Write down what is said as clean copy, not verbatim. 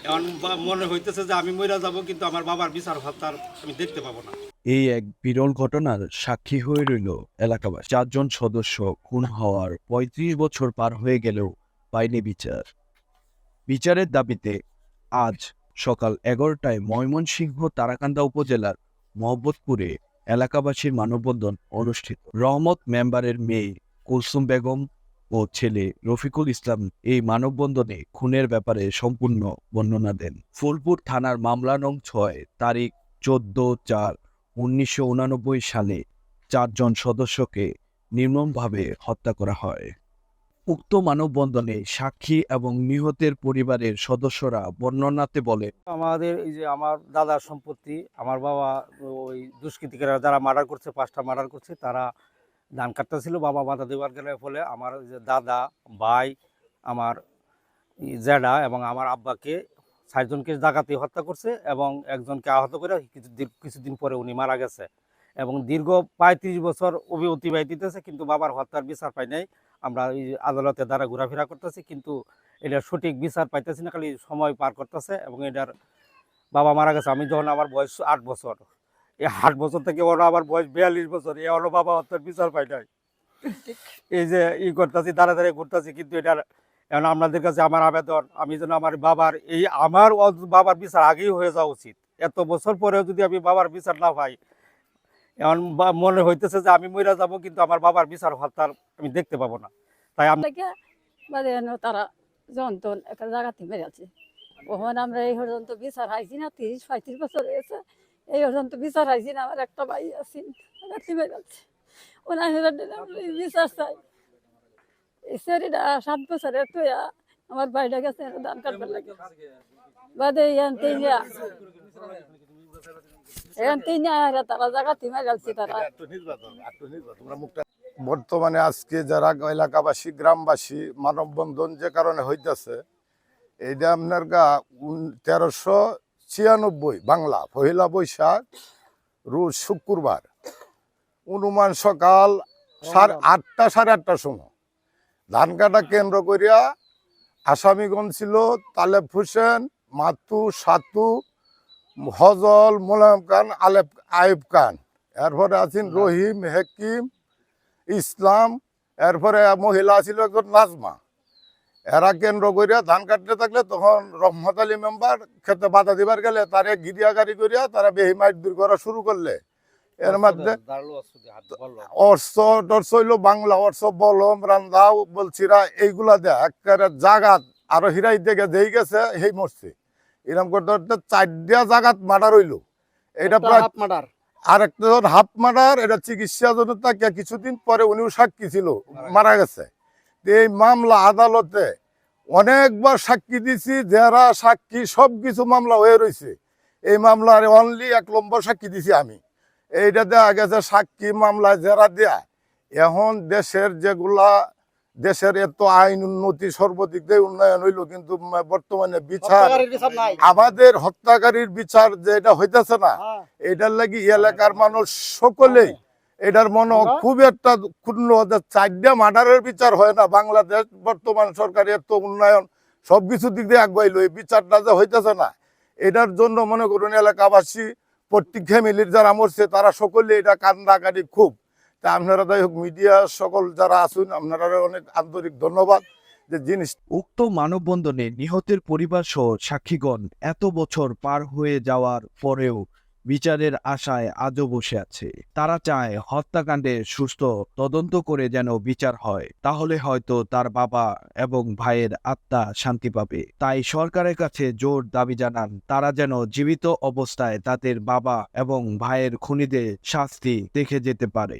এখন মনে হইতেছে যে আমি মইরা যাব, কিন্তু আমার বাবার বিচার ভাতার আমি দেখতে পাবো না। এই এক বিরল ঘটনার সাক্ষী হয়ে রইল এলাকাবাসী। 4 জন সদস্য খুন হওয়ার ৩৫ বছর পার হয়ে গেলেও পায়নি বিচার। বিচারের দাবিতে আজ সকাল 11টায় ময়মনসিংহ তারাকান্দা উপজেলার মোহাম্মদপুরে এলাকাবাসীর মানববন্ধন অনুষ্ঠিত। রহমত মেম্বারের মেয়ে কুলসুম বেগম ও ছেলে রফিকুল ইসলাম এই মানববন্ধনে খুনের ব্যাপারে সম্পূর্ণ বর্ণনা দেন। ফুলপুর থানার মামলা নং 6 তারিখ 14/4/1989 সালে 4 জন সদস্যকে নির্মমভাবে হত্যা করা হয়। উক্ত মানববন্ধনে সাক্ষী এবং নিহতের পরিবারের সদস্যরা বর্ণনাতে বলে, আমাদের এই যে আমার দাদার সম্পত্তি, আমার বাবা ওই দুষ্কৃতিকারীরা যারা মার্ডার করছে, 5টা মার্ডার করছে, তারা ধান কাটতেছিল, বাবা বাধা দেওয়ার গেলে ফলে আমার ওই যে দাদা, ভাই, আমার জ্যাঠা এবং আমার আব্বাকে 4জনকে ডাকাতি হত্যা করছে এবং একজনকে আহত করে কিছুদিন পরে উনি মারা গেছে। এবং দীর্ঘ 35 বছর অতিবাহিত হতেছে, কিন্তু বাবার হত্যার বিচার পাই নাই। আমরা এই আদালতের দ্বারা ঘোরাফেরা করতেছি, কিন্তু এটার সঠিক বিচার পাইতেছি না, খালি সময় পার করতেছে। এবং এটার বাবা মারা গেছে আমি যখন আমার বয়স 8 বছর, এই 8 বছর থেকে ওরা আমার বয়স 42 বছর, এ হলো বাবা হত্যার বিচার পাই নাই। এই যে করতেছি, দাঁড়ায় ঘুরতেছি, কিন্তু এটার এখন আপনাদের কাছে আমার আবেদন, আমি যেন আমার বাবার বিচার আগেই হয়ে যাওয়া উচিত। এত বছর পরেও যদি আমি বাবার বিচার না পাই, এখন মনে হইতেছে যে আমি মইরা যাব, কিন্তু আমার বাবার বিচার হত্যার আমি দেখতে পাবো না। তাই তারা যন্ত্রণ একটা জায়গাতে মেরেছে। ওখানে আমরা এই পর্যন্ত বিচার হাইছি না, 30-35 বছর হয়েছে এই পর্যন্ত বিচার হাইছি না। আমার একটা ভাই আছে মেরেছে, ওনার বিচার চাই। এই শরীরটা 7 বছরের তো আমার বাইরে গেছে ধান কাটবার লাগে বাদে তারা জায়গাতে মেরেছে। তারা বর্তমানে আজকে যারা এলাকাবাসী গ্রামবাসী মানববন্ধন যে কারণে হইতেছে, এইটা আপনার 1396 বাংলা 1 বৈশাখ রোজ শুক্রবার অনুমান সকাল 8টা 8:30 সময় ধান কাটা কেন্দ্র করিয়া আসামিগণ ছিল তালেব হোসেন, মাতু, সাতু, হজল, মোলায়ম খান, আইব খান, এরপরে আছেন রহিম, হেকিম, ইসলাম, এরপরে মহিলা ছিল একজন নাজমা। এরা কেন্দ্র করিয়া ধান কাটতে থাকলে তখন রহমত আলী মেম্বার খেতে বাধা দিবার গেলে তারে গিরিয়াগারি করিয়া তারা বেহিমাইট দূর করা শুরু করলে। এর মধ্যে অর্থ হইল বাংলা অর্থ, বলম, রান্ধাও, বলছিরা, এইগুলা দেয় একেবারে জাগাত আরো হিরাই দেখে দেই গেছে সেই মরছে। এরকম করতে করতে 4টা জাগাত মার্ডার হইল। এটা প্রায় আর একটা হাফ মার্ডার, এটা চিকিৎসা জন্য তাকে কিছুদিন পরে উনিও সাক্ষী ছিল, মারা গেছে। এই মামলা আদালতে অনেকবার সাক্ষী দিছি, যারা সাক্ষী সবকিছু মামলা হয়ে রয়েছে। এই মামলার অনলি 1 নম্বর সাক্ষী দিছি আমি। এইটা দেওয়া গেছে সাক্ষী মামলায় যারা দেয়া। এখন দেশের এত আইন উন্নতি, সর্বদিক দিয়ে উন্নয়ন হইল, কিন্তু বর্তমানে বিচার, আমাদের হত্যাকারীর বিচার যে এটা হইতেছে না, এটার লাগি এলাকার মানুষ সকলেই এটার মনে খুব একটা ক্ষুণ্ণ। 4টা মার্ডারের বিচার হয় না বাংলাদেশ, বর্তমান সরকার এত উন্নয়ন সবকিছু দিক দিয়ে আগুয়াইলো, এই বিচারটা যে হইতেছে না, এটার জন্য মনে করুন এলাকাবাসী প্রত্যেক ফ্যামিলির যারা মরছে তারা সকলে এটা কান্দাকাটি খুব। তা আপনারা যাই হোক মিডিয়া সকল যারা আছেন, আপনারা অনেক আন্তরিক ধন্যবাদ যে জিনিস। উক্ত মানববন্ধনে নিহতের পরিবার সহ সাক্ষীগণ এত বছর পার হয়ে যাওয়ার পরেও বিচারের আশায় আজও বসে আছে। তারা চায় হত্যাকাণ্ডের সুষ্ঠু তদন্ত করে যেন বিচার হয়, তাহলে হয়তো তার বাবা এবং ভাইয়ের আত্মা শান্তি পাবে। তাই সরকারের কাছে জোর দাবি জানান, তারা যেন জীবিত অবস্থায় তাদের বাবা এবং ভাইয়ের খুনিদের শাস্তি দেখে যেতে পারে।